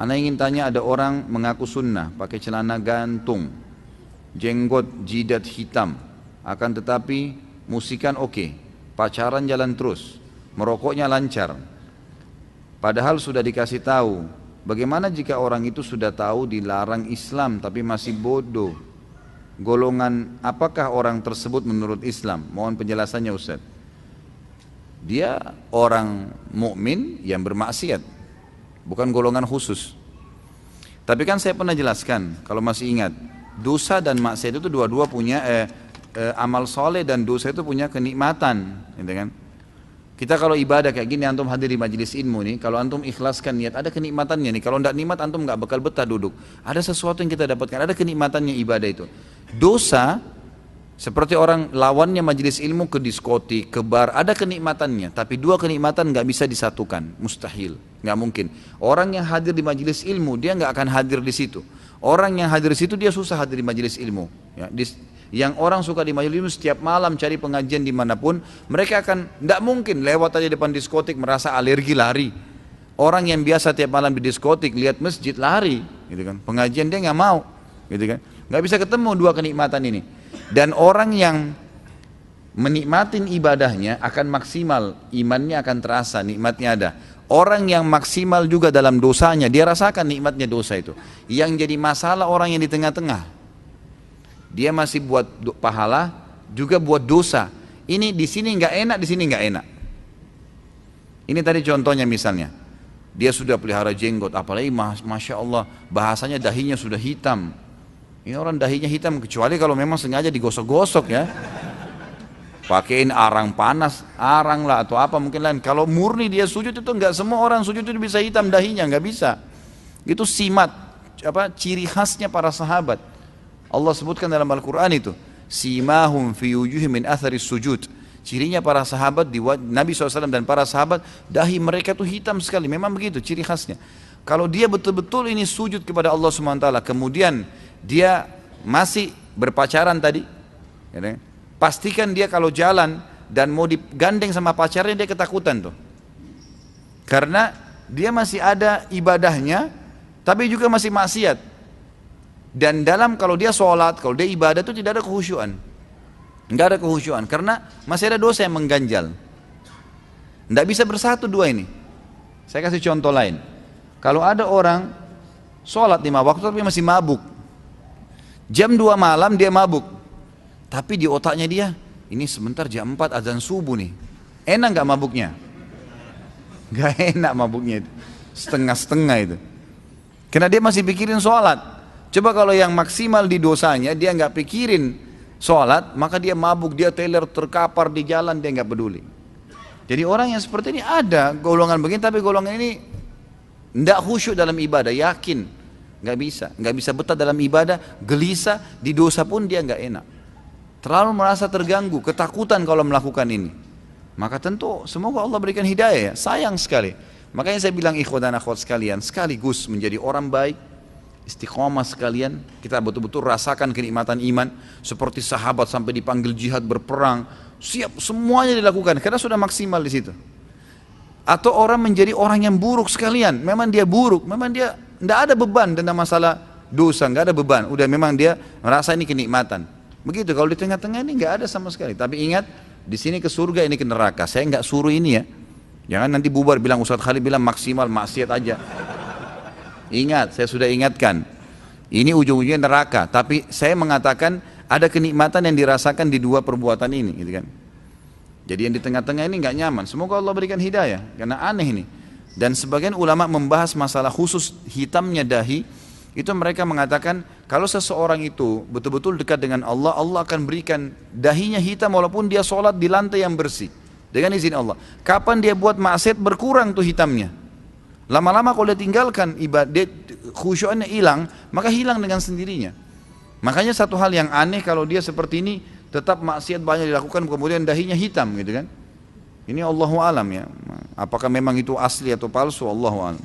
Ana ingin tanya, ada orang mengaku sunnah, pakai celana gantung, jenggot jidat hitam, akan tetapi musikan oke, pacaran jalan terus, merokoknya lancar. Padahal sudah dikasih tahu. Bagaimana jika orang itu sudah tahu dilarang Islam tapi masih bodoh? Golongan apakah orang tersebut menurut Islam? Mohon penjelasannya Ustaz. Dia orang mukmin yang bermaksiat, bukan golongan khusus. Tapi kan saya pernah jelaskan, kalau masih ingat, dosa dan maksiat itu dua-dua punya amal soleh dan dosa itu punya kenikmatan, gitu kan? Kita kalau ibadah kayak gini, antum hadir di majelis ilmu nih, kalau antum ikhlaskan niat, ada kenikmatannya nih. Kalau tidak nikmat, antum nggak bakal betah duduk. Ada sesuatu yang kita dapatkan, ada kenikmatannya ibadah itu. Dosa, seperti orang lawannya majelis ilmu ke diskotik, ke bar, ada kenikmatannya. Tapi dua kenikmatan nggak bisa disatukan, mustahil, nggak mungkin. Orang yang hadir di majelis ilmu, dia nggak akan hadir di situ. Orang yang hadir di situ, dia susah hadir di majelis ilmu. Ya, yang orang suka di majelis ilmu setiap malam cari pengajian dimanapun, mereka akan tidak mungkin lewat aja depan diskotik merasa alergi lari. Orang yang biasa tiap malam di diskotik lihat masjid lari, gitu kan? Pengajian dia nggak mau, gitu kan? Nggak bisa ketemu dua kenikmatan ini. Dan orang yang menikmatin ibadahnya akan maksimal, imannya akan terasa, nikmatnya ada. Orang yang maksimal juga dalam dosanya, dia rasakan nikmatnya dosa itu. Yang jadi masalah orang yang di tengah-tengah. Dia masih buat pahala, juga buat dosa. Ini di sini nggak enak, di sini nggak enak. Ini tadi contohnya misalnya, dia sudah pelihara jenggot, apalagi masya Allah, bahasanya dahinya sudah hitam. Ini orang dahinya hitam, kecuali kalau memang sengaja digosok-gosok ya. Pakein arang panas, arang lah atau apa mungkin lain. Kalau murni dia sujud itu nggak semua orang sujud itu bisa hitam dahinya, nggak bisa. Itu simat, ciri khasnya para sahabat. Allah sebutkan dalam Al-Quran itu, simahum fi wujuhim min atharis sujud. Cirinya para sahabat, Nabi SAW dan para sahabat, dahi mereka itu hitam sekali. Memang begitu ciri khasnya. Kalau dia betul-betul ini sujud kepada Allah SWT, kemudian dia masih berpacaran tadi, ya, pastikan dia kalau jalan dan mau digandeng sama pacarnya, dia ketakutan tuh. Karena dia masih ada ibadahnya, tapi juga masih maksiat. Dan kalau dia sholat, kalau dia ibadah itu tidak ada kehusyuan. Enggak ada kehusyuan, karena masih ada dosa yang mengganjal. Enggak bisa bersatu dua ini. Saya kasih contoh lain. Kalau ada orang sholat 5 waktu tapi masih mabuk. Jam 2 malam dia mabuk. Tapi di otaknya dia, ini sebentar jam 4 azan subuh nih. Enak enggak mabuknya? Enggak enak mabuknya itu. Setengah-setengah itu. Karena dia masih pikirin sholat. Coba kalau yang maksimal di dosanya, dia nggak pikirin sholat, maka dia mabuk, dia teler terkapar di jalan, dia nggak peduli. Jadi orang yang seperti ini ada golongan begini, tapi golongan ini nggak khusyuk dalam ibadah, yakin nggak bisa betah dalam ibadah, gelisah di dosa pun dia nggak enak, terlalu merasa terganggu, ketakutan kalau melakukan ini. Maka tentu semoga Allah berikan hidayah ya, sayang sekali. Makanya saya bilang ikhwan dan akhwat sekalian, sekaligus menjadi orang baik, istiqomah sekalian, kita betul-betul rasakan kenikmatan iman seperti sahabat sampai dipanggil jihad berperang, siap semuanya dilakukan karena sudah maksimal di situ. Atau orang menjadi orang yang buruk sekalian, memang dia buruk, memang dia tidak ada beban tentang masalah dosa, nggak ada beban, udah memang dia merasa ini kenikmatan. Begitu kalau di tengah-tengah ini nggak ada sama sekali. Tapi ingat, di sini ke surga, ini ke neraka. Saya nggak suruh ini ya, jangan nanti bubar bilang Ustaz Khalid bilang maksimal maksiat aja. Ingat, saya sudah ingatkan, ini ujung-ujungnya neraka. Tapi saya mengatakan ada kenikmatan yang dirasakan di dua perbuatan ini, gitu kan. Jadi yang di tengah-tengah ini nggak nyaman. Semoga Allah berikan hidayah, karena aneh ini. Dan sebagian ulama membahas masalah khusus hitamnya dahi. Itu mereka mengatakan kalau seseorang itu betul-betul dekat dengan Allah, Allah akan berikan dahinya hitam walaupun dia sholat di lantai yang bersih dengan izin Allah. Kapan dia buat maksiat berkurang tuh hitamnya. Lama-lama kalau dia tinggalkan ibadah, khusyuknya hilang, maka hilang dengan sendirinya. Makanya satu hal yang aneh kalau dia seperti ini, tetap maksiat banyak dilakukan, kemudian dahinya hitam gitu kan. Ini Allahu alam ya. Apakah memang itu asli atau palsu, Allahu alam.